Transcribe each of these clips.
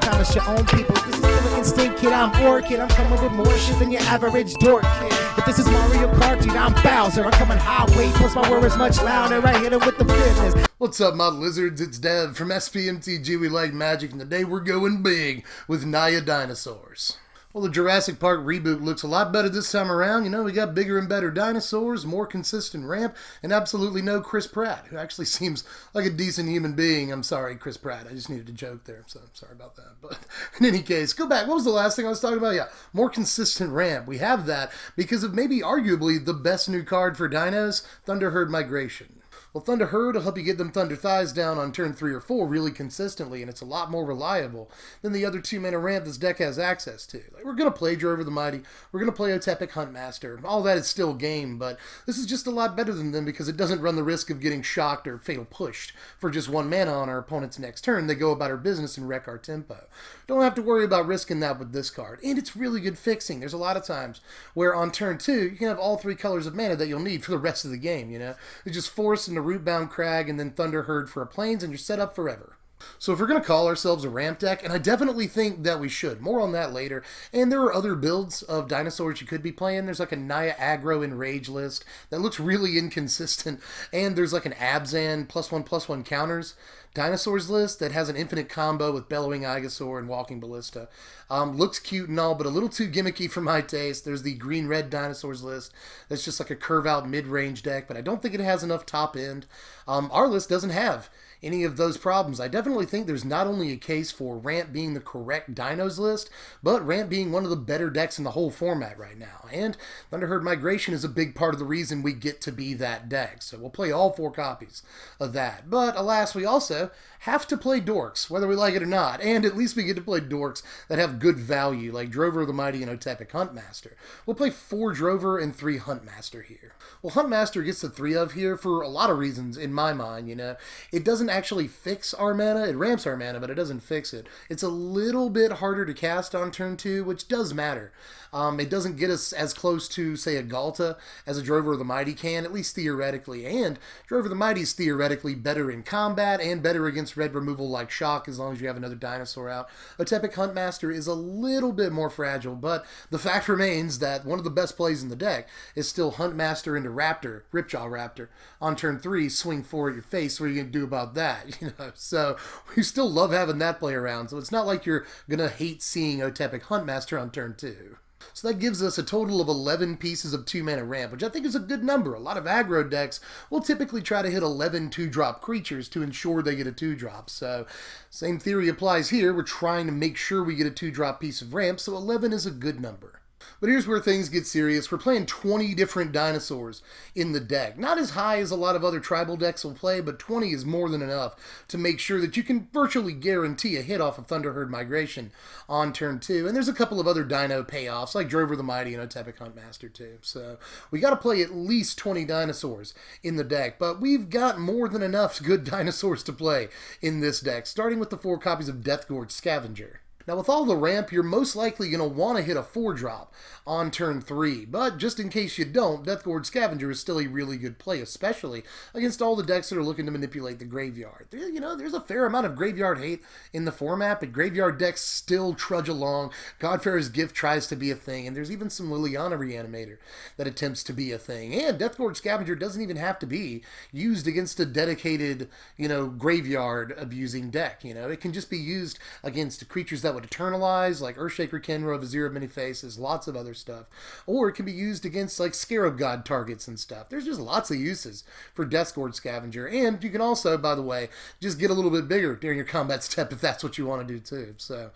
promise your own people. This is the instinct, kid. I'm Orchid. I'm coming with more shit than your average dork, kid. If this is Mario Kart, dude, I'm Bowser. I'm coming highway, plus my word is much louder. I hit it with the business. What's up, my lizards? It's Dev from Mtg. We like magic, and today we're going big with Naya Dinosaurs. Well, the Jurassic Park reboot looks a lot better this time around. You know, we got bigger and better dinosaurs, more consistent ramp, and absolutely no Chris Pratt, who actually seems like a decent human being. I'm sorry, Chris Pratt. I just needed a joke there, so I'm sorry about that. But in any case, go back. What was the last thing I was talking about? Yeah, more consistent ramp. We have that because of maybe arguably the best new card for dinos, Thunderherd Migration. Well, Thunderherd will help you get them Thunder Thighs down on turn 3 or 4 really consistently, and it's a lot more reliable than the other 2-mana ramp this deck has access to. Like, we're going to play Drover the Mighty, we're going to play Otepic Huntmaster, all that is still game, but this is just a lot better than them because it doesn't run the risk of getting shocked or fatal pushed for just 1 mana on our opponent's next turn. They go about our business and wreck our tempo. Don't have to worry about risking that with this card, and it's really good fixing. There's a lot of times where on turn 2, you can have all 3 colors of mana that you'll need for the rest of the game, you know? You just force into Rootbound Crag and then Thunderherd for a Plains, and you're set up forever. So if we're going to call ourselves a ramp deck, and I definitely think that we should, more on that later, and there are other builds of dinosaurs you could be playing. There's like a Naya Aggro Enrage list that looks really inconsistent, and there's like an Abzan +1/+1 counters dinosaurs list that has an infinite combo with Bellowing Igosaur and Walking Ballista. Looks cute and all, but a little too gimmicky for my taste. There's the green-red dinosaurs list that's just like a curve-out mid-range deck, but I don't think it has enough top end. Our list doesn't have any of those problems. I definitely think there's not only a case for ramp being the correct dinos list, but ramp being one of the better decks in the whole format right now. And Thunderherd Migration is a big part of the reason we get to be that deck. So we'll play all 4 copies of that. But alas, we also have to play Dorks, whether we like it or not. And at least we get to play Dorks that have good value, like Drover the Mighty and Otepic Huntmaster. We'll play 4 Drover and 3 Huntmaster here. Well, Huntmaster gets the 3 of here for a lot of reasons in my mind, you know. It doesn't actually fix our mana. It ramps our mana, but it doesn't fix it. It's a little bit harder to cast on turn 2, which does matter. It doesn't get us as close to, say, a Galta as a Drover the Mighty can, at least theoretically. And Drover the Mighty is theoretically better in combat and better against red removal like Shock as long as you have another dinosaur out. Otepic Huntmaster is a little bit more fragile, but the fact remains that one of the best plays in the deck is still Huntmaster into Raptor, Ripjaw Raptor, on turn 3, swing 4 at your face. What are you going to do about that? You know, so we still love having that play around, so it's not like you're going to hate seeing Otepic Huntmaster on turn 2. So that gives us a total of 11 pieces of 2-mana ramp, which I think is a good number. A lot of aggro decks will typically try to hit 11 2-drop creatures to ensure they get a 2-drop. So same theory applies here. We're trying to make sure we get a 2-drop piece of ramp, so 11 is a good number. But here's where things get serious. We're playing 20 different dinosaurs in the deck. Not as high as a lot of other tribal decks will play, but 20 is more than enough to make sure that you can virtually guarantee a hit off of Thunderherd Migration on turn 2. And there's a couple of other dino payoffs, like Drover the Mighty and Otepic Huntmaster too. So we got to play at least 20 dinosaurs in the deck, but we've got more than enough good dinosaurs to play in this deck, starting with the 4 copies of Gorge Scavenger. Now, with all the ramp, you're most likely going to want to hit a 4-drop on turn 3, but just in case you don't, Gorge Scavenger is still a really good play, especially against all the decks that are looking to manipulate the graveyard. You know, there's a fair amount of graveyard hate in the format, but graveyard decks still trudge along. Godfarer's Gift tries to be a thing, and there's even some Liliana Reanimator that attempts to be a thing. And Gorge Scavenger doesn't even have to be used against a dedicated, you know, graveyard-abusing deck. You know, it can just be used against creatures that would eternalize, like Earthshaker Kenra, Vizier of Many Faces, lots of other stuff. Or it can be used against like Scarab God targets and stuff. There's just lots of uses for Gorge Scavenger. And you can also, by the way, just get a little bit bigger during your combat step if that's what you want to do too. So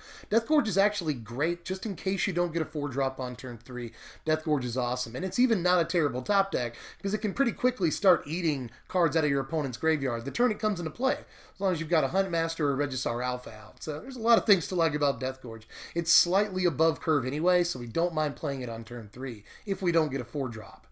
Gorge is actually great just in case you don't get a 4-drop on turn 3. Gorge is awesome. And it's even not a terrible top deck because it can pretty quickly start eating cards out of your opponent's graveyard the turn it comes into play, as long as you've got a Huntmaster or a Regisaur Alpha out. So there's a lot of things to like about Gorge. It's slightly above curve anyway, so we don't mind playing it on turn 3 if we don't get a 4-drop.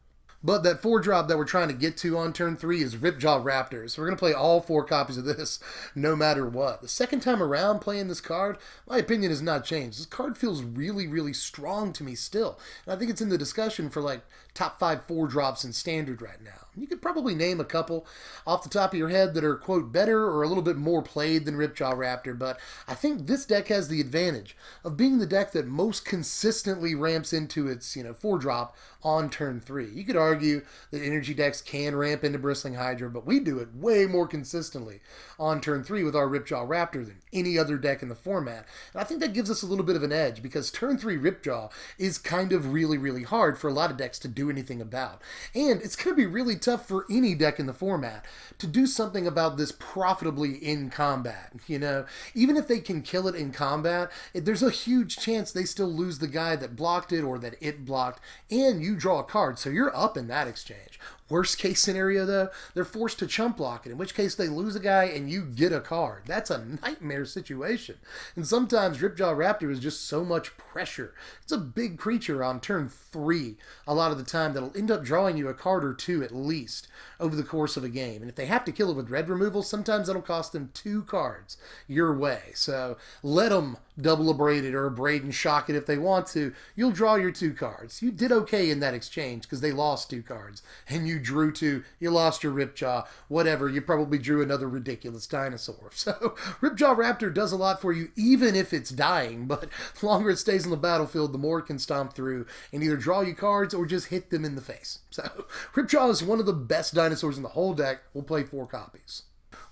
But that 4-drop that we're trying to get to on turn 3 is Ripjaw Raptor. So we're going to play all 4 copies of this no matter what. The second time around playing this card, my opinion has not changed. This card feels really, really strong to me still. And I think it's in the discussion for like top 5 4-drops in Standard right now. You could probably name a couple off the top of your head that are, quote, better or a little bit more played than Ripjaw Raptor, but I think this deck has the advantage of being the deck that most consistently ramps into its, 4-drop on turn 3. You could argue that Mtg decks can ramp into Bristling Hydra, but we do it way more consistently on turn 3 with our Ripjaw Raptor than any other deck in the format. And I think that gives us a little bit of an edge because turn 3 Ripjaw is kind of really, really hard for a lot of decks to do anything about. And it's going to be really tough for any deck in the format to do something about this profitably in combat. Even if they can kill it in combat, there's a huge chance they still lose the guy that blocked it or that it blocked, and you draw a card, so you're up in that exchange. Worst case scenario, though, they're forced to chump block it, in which case they lose a guy and you get a card. That's a nightmare situation. And sometimes Ripjaw Raptor is just so much pressure. It's a big creature on turn 3 a lot of the time that'll end up drawing you a card or 2 at least over the course of a game. And if they have to kill it with red removal, sometimes that'll cost them 2 cards your way. So let them double abrade it or abrade and shock it if they want to. You'll draw your 2 cards. You did okay in that exchange because they lost 2 cards. And you drew 2, you lost your Ripjaw, whatever, you probably drew another ridiculous dinosaur. So Ripjaw Raptor does a lot for you even if it's dying, but the longer it stays on the battlefield, the more it can stomp through and either draw you cards or just hit them in the face. So Ripjaw is one of the best dinosaurs in the whole deck. We'll play 4 copies.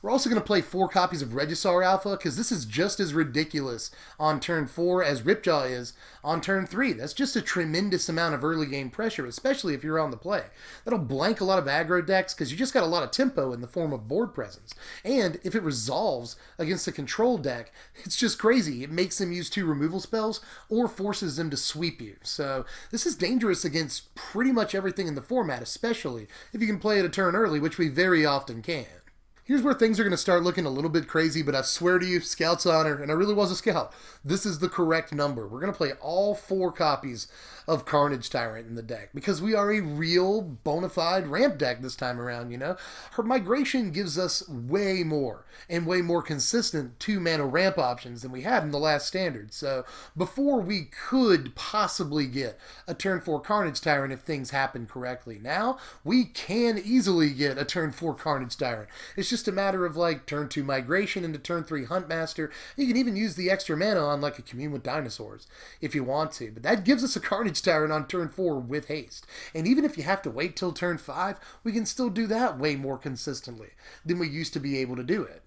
We're also going to play 4 copies of Regisaur Alpha because this is just as ridiculous on turn 4 as Ripjaw is on turn 3. That's just a tremendous amount of early game pressure, especially if you're on the play. That'll blank a lot of aggro decks because you just got a lot of tempo in the form of board presence. And if it resolves against a control deck, it's just crazy. It makes them use 2 removal spells or forces them to sweep you. So this is dangerous against pretty much everything in the format, especially if you can play it a turn early, which we very often can. Here's where things are going to start looking a little bit crazy, but I swear to you, Scout's honor, and I really was a scout, this is the correct number. We're going to play all 4 copies of Carnage Tyrant in the deck because we are a real bona fide ramp deck this time around, Her migration gives us way more and way more consistent 2-mana ramp options than we had in the last Standard. So before we could possibly get a turn 4 Carnage Tyrant if things happen correctly. Now we can easily get a turn 4 Carnage Tyrant. It's just a matter of like turn 2 migration into turn 3 Huntmaster. You can even use the extra mana on like a Commune with Dinosaurs if you want to, but that gives us a Carnage Tyrant on turn 4 with haste. And even if you have to wait till turn 5, we can still do that way more consistently than we used to be able to do it.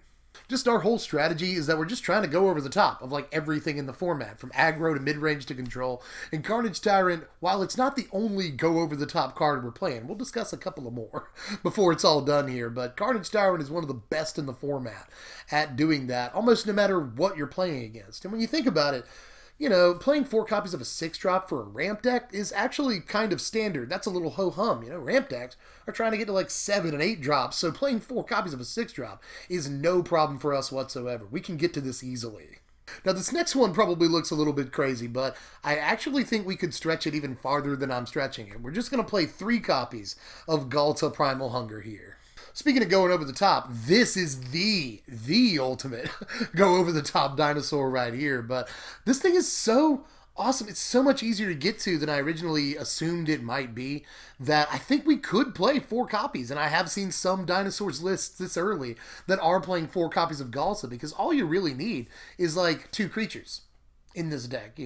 Just our whole strategy is that we're just trying to go over the top of like everything in the format, from aggro to mid-range to control. And Carnage Tyrant, while it's not the only go over the top card we're playing, we'll discuss a couple of more before it's all done here, but Carnage Tyrant is one of the best in the format at doing that, almost no matter what you're playing against. And when you think about it, playing 4 copies of a 6-drop for a ramp deck is actually kind of standard. That's a little ho-hum. Ramp decks are trying to get to like 7 and 8 drops, so playing 4 copies of a 6-drop is no problem for us whatsoever. We can get to this easily. Now, this next one probably looks a little bit crazy, but I actually think we could stretch it even farther than I'm stretching it. We're just going to play 3 copies of Ghalta Primal Hunger here. Speaking of going over the top, this is the ultimate go over the top dinosaur right here. But this thing is so awesome. It's so much easier to get to than I originally assumed it might be that I think we could play 4 copies. And I have seen some dinosaurs lists this early that are playing 4 copies of Ghalta because all you really need is like 2 creatures in this deck,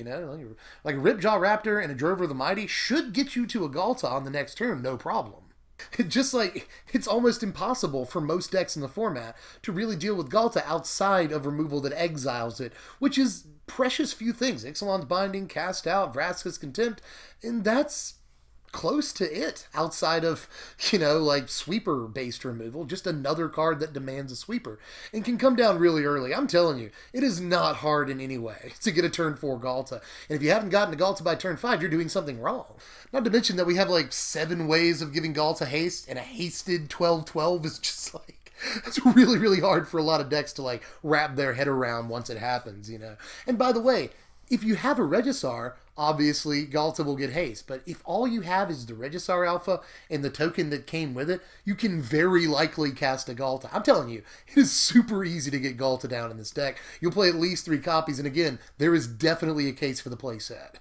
like a Ripjaw Raptor and a Drover the Mighty should get you to a Ghalta on the next turn, no problem. Just like it's almost impossible for most decks in the format to really deal with Ghalta outside of removal that exiles it, which is precious few things. Ixalan's Binding, Cast Out, Vraska's Contempt, and that's close to it outside of, like sweeper-based removal, just another card that demands a sweeper and can come down really early. I'm telling you, it is not hard in any way to get a turn 4 Ghalta. And if you haven't gotten to Ghalta by turn 5, you're doing something wrong. Not to mention that we have like 7 ways of giving Ghalta haste, and a hasted 12/12 is just like, it's really, really hard for a lot of decks to like wrap their head around once it happens, And by the way, If you have a Regisaur, obviously Galta will get haste, but if all you have is the Regisaur Alpha and the token that came with it, you can very likely cast a Galta. I'm telling you, it is super easy to get Galta down in this deck. You'll play at least 3 copies, and again, there is definitely a case for the playset.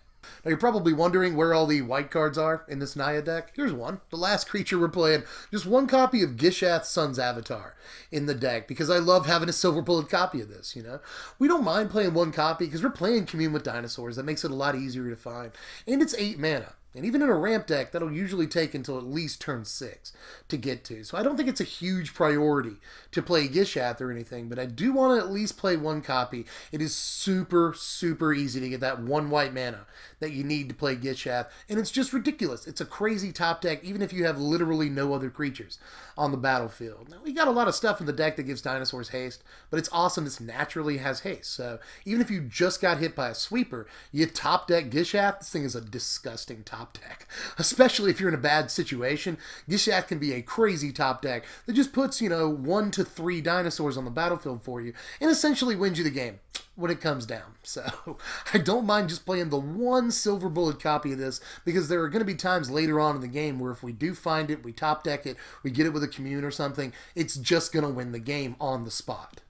Now you're probably wondering where all the white cards are in this Naya deck. Here's one. The last creature we're playing, just 1 copy of Gishath's Sun's Avatar in the deck, because I love having a silver bullet copy of this, you know. We don't mind playing 1 copy because we're playing Commune with Dinosaurs. That makes it a lot easier to find. And it's 8 mana. And even in a ramp deck, that'll usually take until at least turn 6 to get to. So I don't think it's a huge priority to play Gishath or anything, but I do want to at least play 1 copy. It is super, super easy to get that 1 white mana that you need to play Gishath, and it's just ridiculous. It's a crazy top deck, even if you have literally no other creatures on the battlefield. Now, we got a lot of stuff in the deck that gives dinosaurs haste, but it's awesome this naturally has haste. So even if you just got hit by a sweeper, you top deck Gishath, this thing is a disgusting top deck. Especially if you're in a bad situation, Gishath can be a crazy top deck that just puts, 1 to 3 dinosaurs on the battlefield for you and essentially wins you the game when it comes down. So I don't mind just playing the 1 silver bullet copy of this, because there are going to be times later on in the game where if we do find it, we top deck it, we get it with a commune or something, it's just going to win the game on the spot.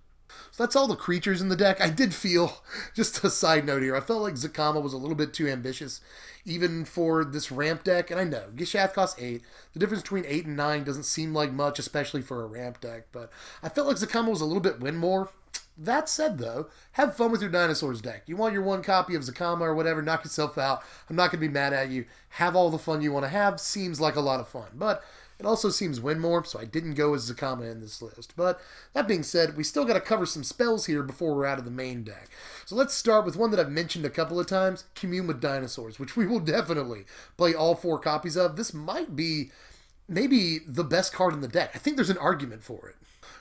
So that's all the creatures in the deck. I did feel, just a side note here, I felt like Zacama was a little bit too ambitious, even for this ramp deck. And I know, Gishath costs 8. The difference between 8 and 9 doesn't seem like much, especially for a ramp deck. But I felt like Zacama was a little bit win more. That said, though, have fun with your Dinosaurs deck. You want your 1 copy of Zacama or whatever, knock yourself out. I'm not going to be mad at you. Have all the fun you want to have. Seems like a lot of fun. But it also seems win more, so I didn't go with Zacama in this list. But that being said, we still got to cover some spells here before we're out of the main deck. So let's start with one that I've mentioned a couple of times, Commune with Dinosaurs, which we will definitely play all 4 copies of. This might be maybe the best card in the deck. I think there's an argument for it.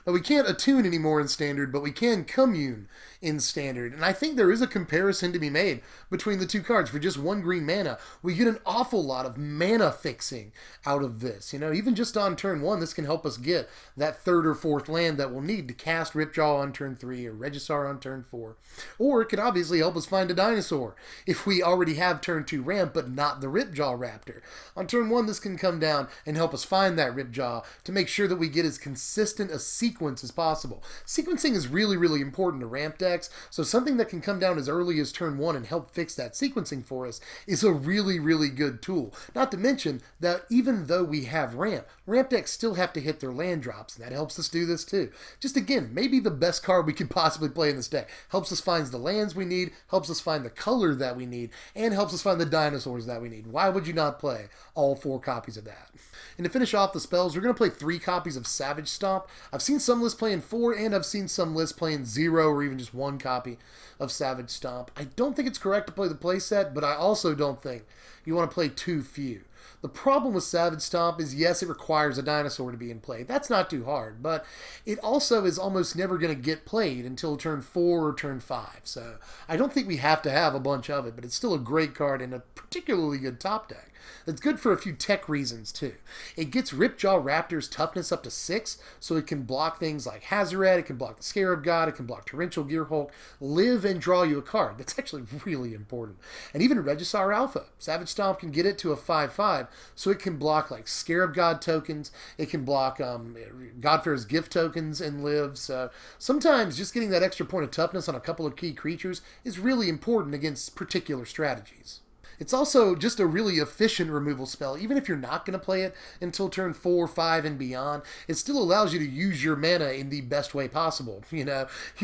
Now, we can't attune anymore in Standard, but we can commune in Standard. And I think there is a comparison to be made between the 2 cards. For just 1 green mana, we get an awful lot of mana fixing out of this. Even just on turn 1, this can help us get that 3rd or 4th land that we'll need to cast Ripjaw on turn 3 or Regisaur on turn 4. Or it can obviously help us find a dinosaur if we already have turn 2 ramp, but not the Ripjaw Raptor. On turn 1, this can come down and help us find that Ripjaw to make sure that we get as consistent a sequence as possible. Sequencing is really, really important to ramp decks, so something that can come down as early as turn 1 and help fix that sequencing for us is a really, really good tool. Not to mention that even though we have ramp decks still have to hit their land drops, and that helps us do this too. Just again, maybe the best card we could possibly play in this deck. Helps us find the lands we need, helps us find the color that we need, and helps us find the dinosaurs that we need. Why would you not play all 4 copies of that? And to finish off the spells, we're going to play 3 copies of Savage Stomp. I've seen some lists playing 4, and I've seen some lists playing 0 or even just 1 copy of Savage Stomp. I don't think it's correct to play the playset, but I also don't think you want to play too few. The problem with Savage Stomp is, yes, it requires a dinosaur to be in play. That's not too hard, but it also is almost never going to get played until turn 4 or turn 5. So I don't think we have to have a bunch of it, but it's still a great card and a particularly good top deck. It's good for a few tech reasons, too. It gets Ripjaw Raptor's toughness up to 6, so it can block things like Hazoret, it can block the Scarab God, it can block Torrential Gearhulk, live and draw you a card. That's actually really important. And even Regisaur Alpha. Savage Stomp can get it to a 5/5, so it can block like Scarab God tokens, it can block Godfair's Gift tokens and live. So sometimes just getting that extra point of toughness on a couple of key creatures is really important against particular strategies. It's also just a really efficient removal spell. Even if you're not going to play it until turn 4, 5, and beyond, it still allows you to use your mana in the best way possible. You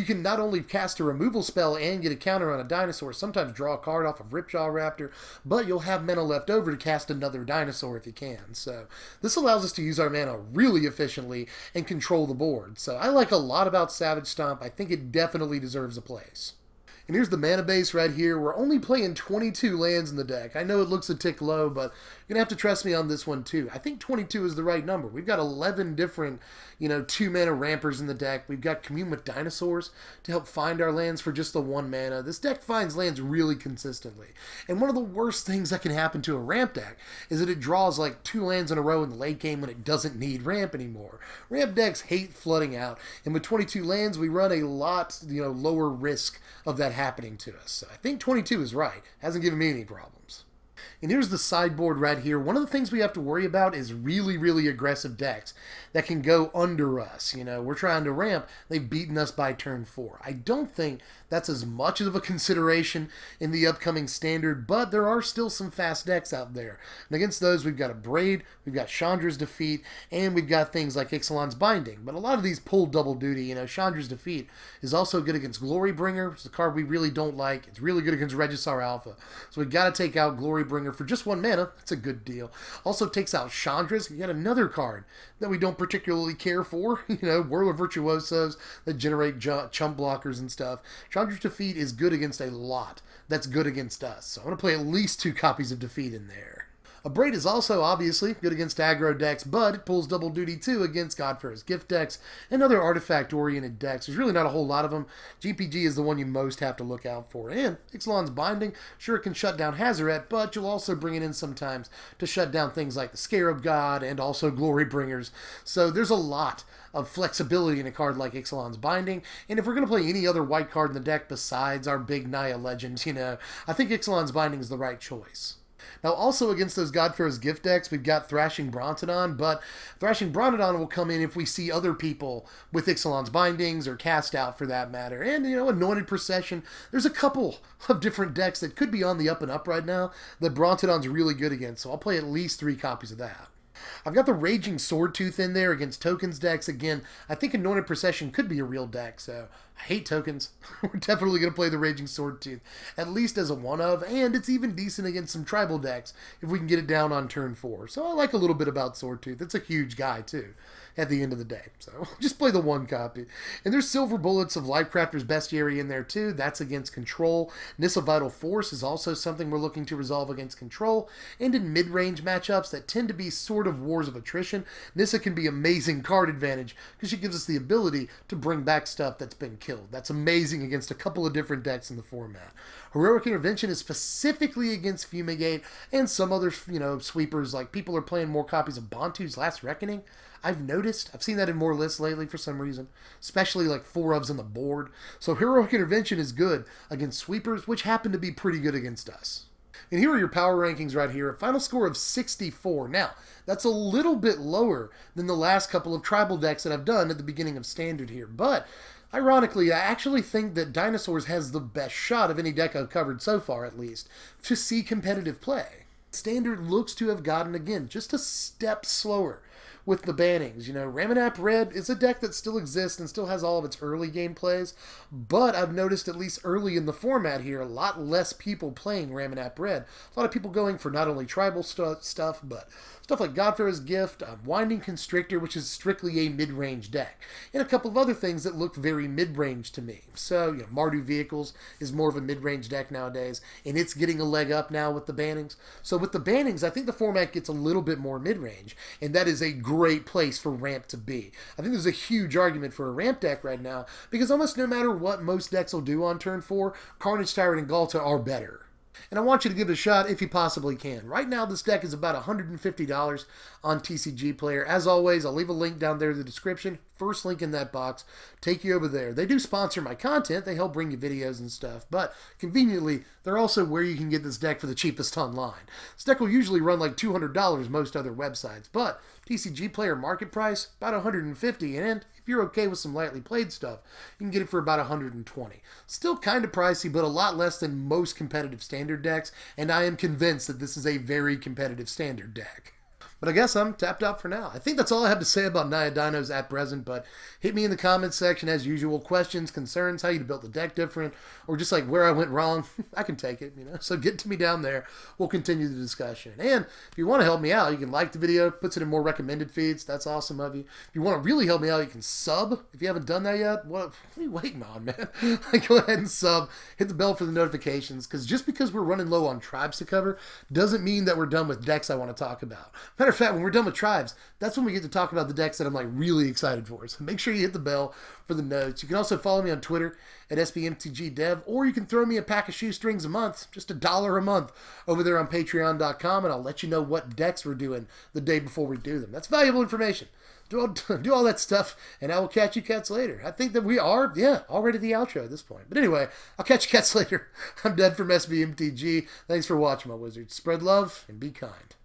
can not only cast a removal spell and get a counter on a dinosaur, sometimes draw a card off of Ripjaw Raptor, but you'll have mana left over to cast another dinosaur if you can. So this allows us to use our mana really efficiently and control the board. So I like a lot about Savage Stomp. I think it definitely deserves a place. And here's the mana base right here. We're only playing 22 lands in the deck. I know it looks a tick low, but you're going to have to trust me on this one too. I think 22 is the right number. We've got 11 different, 2-mana rampers in the deck. We've got Commune with Dinosaurs to help find our lands for just the 1 mana. This deck finds lands really consistently. And one of the worst things that can happen to a ramp deck is that it draws like 2 lands in a row in the late game when it doesn't need ramp anymore. Ramp decks hate flooding out. And with 22 lands, we run a lot, lower risk of that happening to us. So I think 22 is right. Hasn't given me any problems. And here's the sideboard right here. One of the things we have to worry about is really, really aggressive decks that can go under us. You know, we're trying to ramp. They've beaten us by turn 4. I don't think that's as much of a consideration in the upcoming standard, but there are still some fast decks out there. And against those, we've got a Braid, we've got Chandra's Defeat, and we've got things like Ixalan's Binding. But a lot of these pull double duty. You know, Chandra's Defeat is also good against Glorybringer. It's a card we really don't like. It's really good against Regisaur Alpha. So we've got to take out Glorybringer for just 1 mana. That's a good deal. Also takes out Chandra's. Yet another card that we don't particularly care for. You know, Whirler Virtuosos that generate chump blockers and stuff. Chandra's Defeat is good against a lot that's good against us. So I'm going to play at least 2 copies of Defeat in there. A Braid is also obviously good against aggro decks, but it pulls double duty too against Godfarer's Gift decks and other artifact-oriented decks. There's really not a whole lot of them. GPG is the one you most have to look out for. And Ixalan's Binding, sure it can shut down Hazoret, but you'll also bring it in sometimes to shut down things like the Scarab God and also Glorybringers. So there's a lot of flexibility in a card like Ixalan's Binding, and if we're going to play any other white card in the deck besides our big Naya Legend, you know, I think Ixalan's Binding is the right choice. Now, also against those Godfarer's Gift decks, we've got Thrashing Brontodon, but Thrashing Brontodon will come in if we see other people with Ixalan's Bindings, or Cast Out for that matter. And, you know, Anointed Procession. There's a couple of different decks that could be on the up and up right now that Brontodon's really good against, so I'll play at least 3 copies of that. I've got the Raging Swordtooth in there against tokens decks. Again, I think Anointed Procession could be a real deck, so I hate tokens. We're definitely going to play the Raging Swordtooth, at least as a one-of, and it's even decent against some tribal decks if we can get it down on turn 4. So I like a little bit about Swordtooth. It's a huge guy, too, at the end of the day. So just play the 1 copy. And there's Silver Bullets of Lifecrafter's Bestiary in there, too. That's against Control. Nissa Vital Force is also something we're looking to resolve against Control. And in mid-range matchups that tend to be sort of wars of attrition, Nissa can be amazing card advantage because she gives us the ability to bring back stuff that's been killed. That's amazing against a couple of different decks in the format. Heroic Intervention is specifically against Fumigate and some other, you know, sweepers, like people are playing more copies of Bantu's Last Reckoning. I've noticed. I've seen that in more lists lately for some reason, especially like 4-ofs on the board. So Heroic Intervention is good against sweepers, which happen to be pretty good against us. And here are your power rankings right here. A final score of 64. Now, that's a little bit lower than the last couple of tribal decks that I've done at the beginning of Standard here. But, ironically, I actually think that Dinosaurs has the best shot of any deck I've covered so far, at least, to see competitive play. Standard looks to have gotten, again, just a step slower with the bannings. You know, Ramanap Red is a deck that still exists and still has all of its early game plays, but I've noticed at least early in the format here, a lot less people playing Ramanap Red. A lot of people going for not only tribal stuff, but stuff like Godfarer's Gift, Winding Constrictor, which is strictly a mid-range deck, and a couple of other things that look very mid-range to me. So, you know, Mardu Vehicles is more of a mid-range deck nowadays, and it's getting a leg up now with the bannings. So with the bannings, I think the format gets a little bit more mid-range, and that is a great place for ramp to be. I think there's a huge argument for a ramp deck right now, because almost no matter what most decks will do on turn 4, Carnage Tyrant and Galta are better. And I want you to give it a shot if you possibly can. Right now, this deck is about $150 on TCG Player. As always, I'll leave a link down there in the description. First link in that box. Take you over there. They do sponsor my content. They help bring you videos and stuff. But conveniently, they're also where you can get this deck for the cheapest online. This deck will usually run like $200 most other websites. But TCG Player market price, about $150. And if you're okay with some lightly played stuff, you can get it for about $120. Still kind of pricey, but a lot less than most competitive Standard decks. And I am convinced that this is a very competitive Standard deck. But I guess I'm tapped out for now. I think that's all I have to say about Naya Dinos at present, but hit me in the comments section as usual. Questions, concerns, how you built the deck different, or just like where I went wrong. I can take it, you know. So get to me down there. We'll continue the discussion. And if you want to help me out, you can like the video, puts it in more recommended feeds. That's awesome of you. If you want to really help me out, you can sub. If you haven't done that yet, what are you waiting on, man? Go ahead and sub. Hit the bell for the notifications, because just because we're running low on tribes to cover doesn't mean that we're done with decks I want to talk about. Matter matter of fact, when we're done with tribes, that's when we get to talk about the decks that I'm like really excited for. So make sure you hit the bell for the notes. You can also follow me on Twitter at SBMTGDev, or you can throw me a pack of shoestrings a month, just $1 a month over there on patreon.com, and I'll let you know what decks we're doing the day before we do them. That's valuable information. Do all that stuff, and I will catch you cats later. I think that we are, already the outro at this point. But anyway, I'll catch you cats later. I'm Dead from SBMTG. Thanks for watching, my wizards. Spread love and be kind.